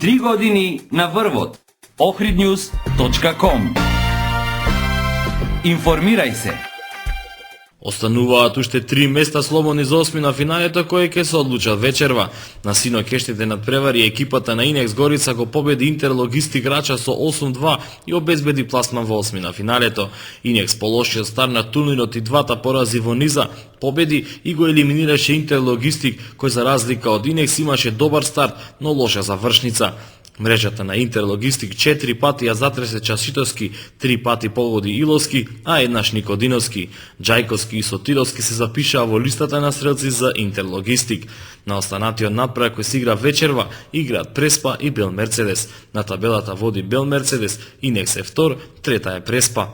3 години на врвот. ohridnews.com. Информирај се. Остануваат уште 3 места слободни за осмина финалето кои ќе се одлучат вечерва. На сино кештите надпревари екипата на Инекс Горица го победи Интерлогистик Рача со 8-2 и обезбеди пласман во осмина финалето. Инекс по лошиот старт на турнирот и двата порази во низа победи и го елиминираше Интерлогистик, кој за разлика од Инекс имаше добар старт, но лоша завршница. Мрежата на Интерлогистик 4 пати ја затресе Часитовски, 3 пати погоди Иловски, а еднаш Никодиновски. Джајковски и Сотировски се запишаа во листата на стрелци за Интерлогистик. На останатиот напред кој се игра вечерва, играат Преспа и Бел Мерцедес. На табелата води Бел Мерцедес, Инекс е втор, трета е Преспа.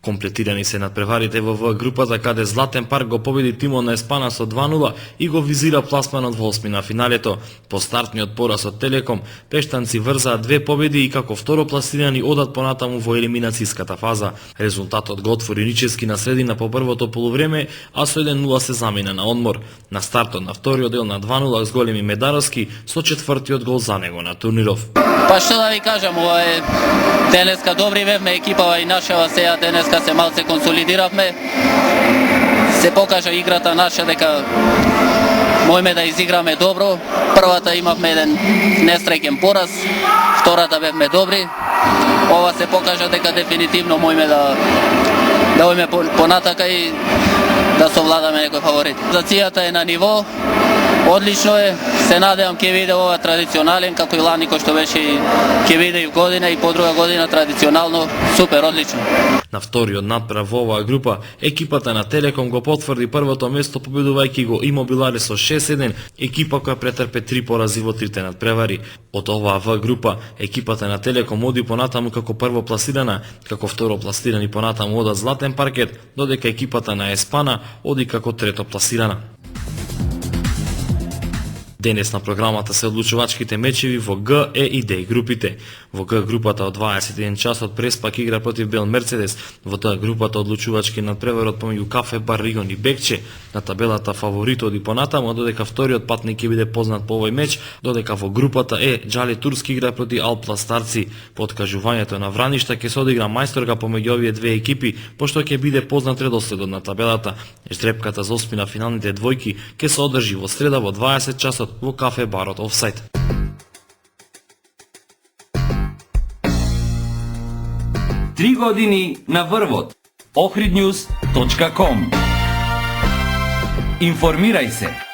Комплетирани се надпреварите во В групата каде Златен парк го победи тимот на Еспана со 2-0 и го визира пласманот во осмина финалето. По стартниот пораз од Телеком, пештанци врзаат 2 победи и како второ пласирани одат понатаму во елиминацијската фаза. Резултатот го отвори Ничевски на средина по првото полувреме, а со 1-0 се замина на одмор. На стартот на вториот дел на 2-0 с големи Медаровски со четвртиот гол за него на турниров. Па што да ви кажам, ова е денеска добри бевме екипава и нашава сеја денеска се малце консолидиравме. Се покажа играта наша дека можеме да изиграме добро. Првата имавме еден несреќен пораз, втората бевме добри. Ова се покажа дека дефинитивно можеме да одиме понатака и да совладаме некој фаворит. Зацијата е на ниво, одлично е, се надевам ќе биде ова традиционален, како и лани кој што беше, ќе биде и в година и по друга година традиционално, супер, одлично. На вториот надпрев во оваа група, екипата на Телеком го потврди првото место победувајќи го Имобиларе со 6-1, екипа која претрпе 3 порази во трите надпревари. Од оваа В група, екипата на Телеком оди понатаму како прво пласирана, како второ пласирани понатаму одат Златен паркет, додека екипата на Еспана оди како трето пласирана. Денес на програмата се одлучувачките мечеви во Г, Е и Д групите. Во Г групата од 21 часот Преспа ќе игра против Бел Мерцедес. Во Д групата одлучувачки надпреварот помеѓу Кафе Бар Ригон и Бекче. На табелата фаворит оди понатаму, додека вториот патник ќе биде познат по овој меч, додека во групата Е Джали Турски игра против Алпла Старци. По откажувањето на Враништа ќе се одигра мајсторка помеѓу овие две екипи, пошто ќе биде познат редоследот на табелата. Ждрепката за осмина финалните двојки ќе се одржи во среда во 20 часот во Кафе Барот Офсайд. Три години на врвот. ohridnews.com. Информирај се.